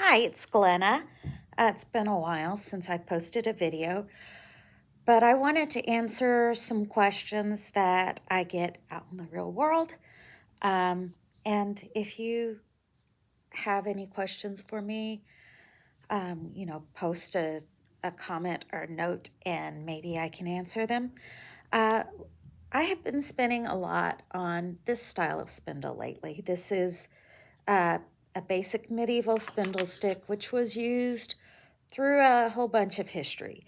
Hi, it's Glenna. It's been a while since I posted a video, but I wanted to answer some questions that I get out in the real world. And if you have any questions for me, post a comment or note and maybe I can answer them. Uh, I have been spinning a lot on this style of spindle lately. This is a basic medieval spindle stick, which was used through a whole bunch of history.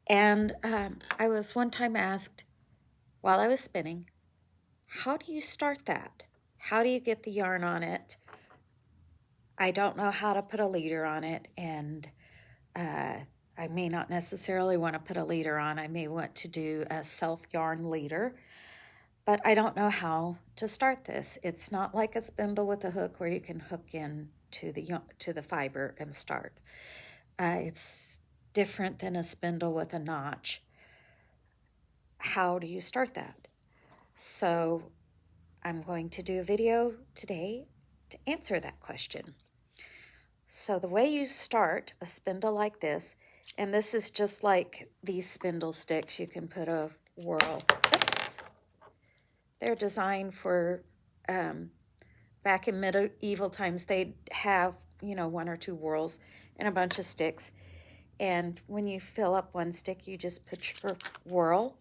And I was one time asked while I was spinning, how do you start that? How do you get the yarn on it? I don't know how to put a leader on it, and I may not necessarily want to put a leader on. I may want to do a self yarn leader, but I don't know how to start this. It's not like a spindle with a hook where you can hook in to the fiber and start. It's different than a spindle with a notch. How do you start that? So I'm going to do a video today to answer that question. So the way you start a spindle like this, and this is just like these spindle sticks, you can put a whorl. Oops. They're designed for, back in medieval times, they'd have, one or two whorls and a bunch of sticks. And when you fill up one stick, you just put your whorl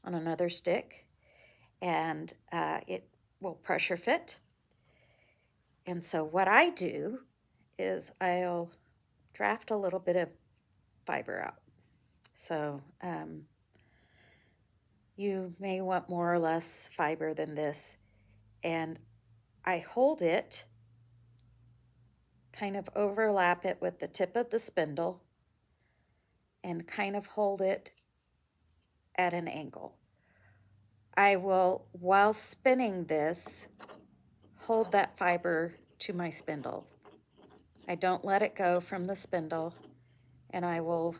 on another stick, and it will pressure fit. And so what I do is I'll draft a little bit of fiber out. So you may want more or less fiber than this. And I hold it, kind of overlap it with the tip of the spindle, and kind of hold it at an angle. I will, while spinning this, hold that fiber to my spindle. I don't let it go from the spindle, and I will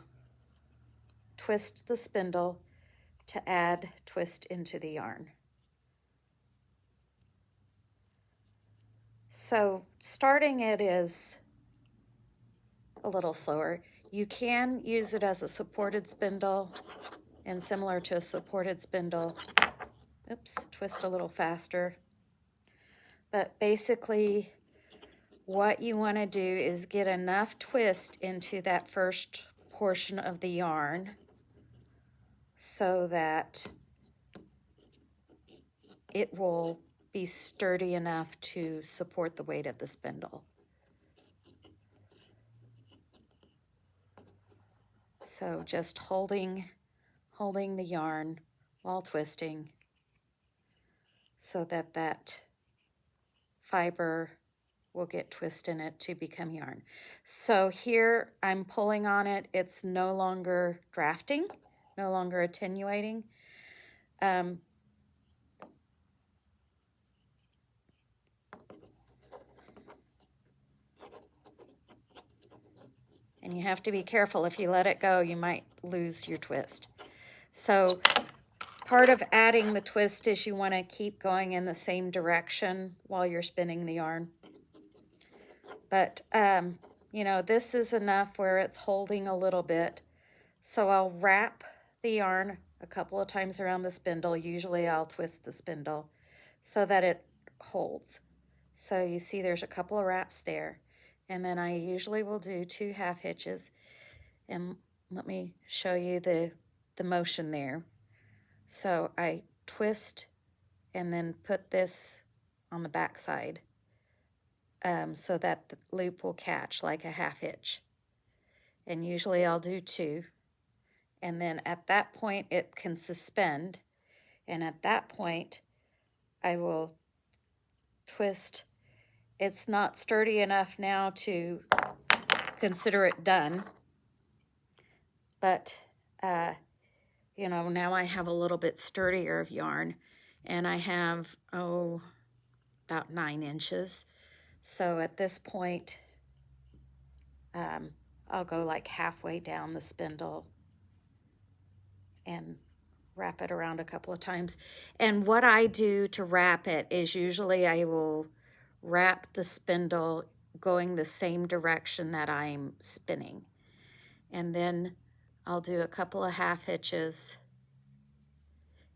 twist the spindle to add twist into the yarn. So starting it is a little slower. You can use it as a supported spindle, and similar to a supported spindle, twist a little faster. But basically what you want to do is get enough twist into that first portion of the yarn so that it will be sturdy enough to support the weight of the spindle. So just holding the yarn while twisting so that that fiber will get twist in it to become yarn. So here I'm pulling on it. It's no longer drafting, no longer attenuating. And you have to be careful. If you let it go, you might lose your twist. So part of adding the twist is you want to keep going in the same direction while you're spinning the yarn. But, this is enough where it's holding a little bit. So I'll wrap the yarn a couple of times around the spindle. Usually I'll twist the spindle so that it holds. So you see there's a couple of wraps there. And then I usually will do 2 half hitches. And let me show you the motion there. So I twist and then put this on the back side so that the loop will catch like a half hitch. And usually I'll do 2. And then at that point it can suspend. And at that point I will twist. It's not sturdy enough now to consider it done. But, now I have a little bit sturdier of yarn. And I have, about 9 inches. So at this point, I'll go like halfway down the spindle and wrap it around a couple of times. And what I do to wrap it is usually I will wrap the spindle going the same direction that I'm spinning. And then I'll do a couple of half hitches.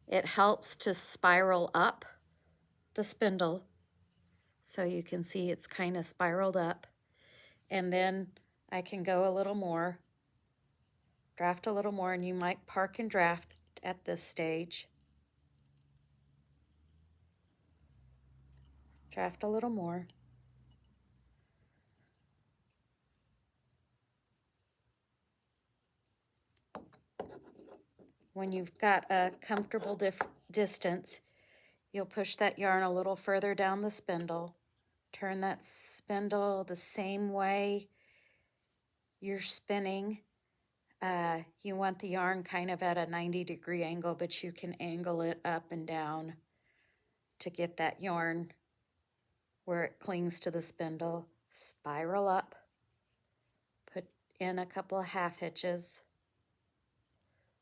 It helps to spiral up the spindle, so you can see it's kind of spiraled up. And then I can go a little more, draft a little more, and you might park and draft at this stage. Draft a little more. When you've got a comfortable distance, you'll push that yarn a little further down the spindle. Turn that spindle the same way you're spinning. You want the yarn kind of at a 90-degree angle, but you can angle it up and down to get that yarn where it clings to the spindle. Spiral up. Put in a couple of half hitches.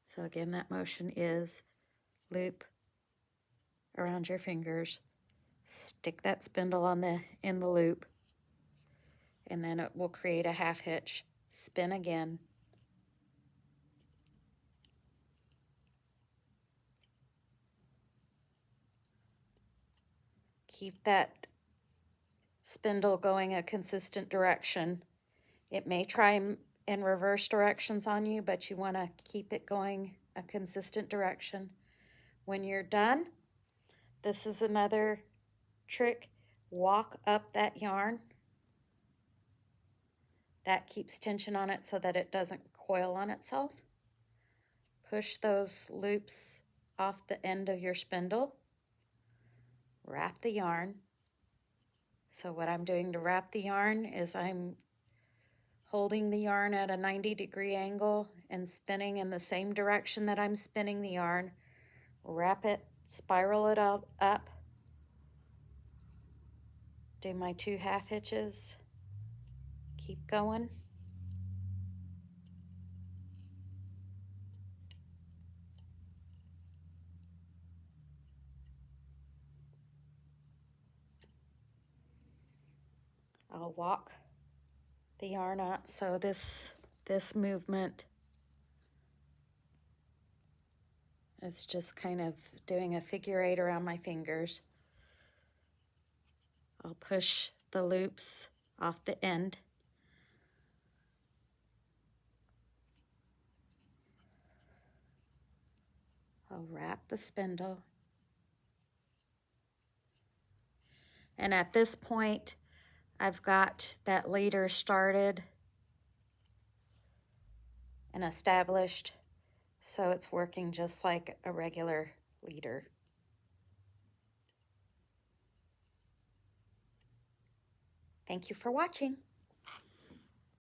So again, that motion is loop around your fingers, stick that spindle in the loop, and then it will create a half hitch. Spin again. Keep that spindle going a consistent direction. It may try in reverse directions on you, but you want to keep it going a consistent direction. When you're done, this is another trick. Walk up that yarn. That keeps tension on it so that it doesn't coil on itself. Push those loops off the end of your spindle. Wrap the yarn. So what I'm doing to wrap the yarn is I'm holding the yarn at a 90-degree angle and spinning in the same direction that I'm spinning the yarn. Wrap it, spiral it up, do my 2 half hitches, keep going. I'll walk the yarn up, so this movement is just kind of doing a figure 8 around my fingers. I'll push the loops off the end. I'll wrap the spindle. And at this point, I've got that leader started and established, so it's working just like a regular leader. Thank you for watching.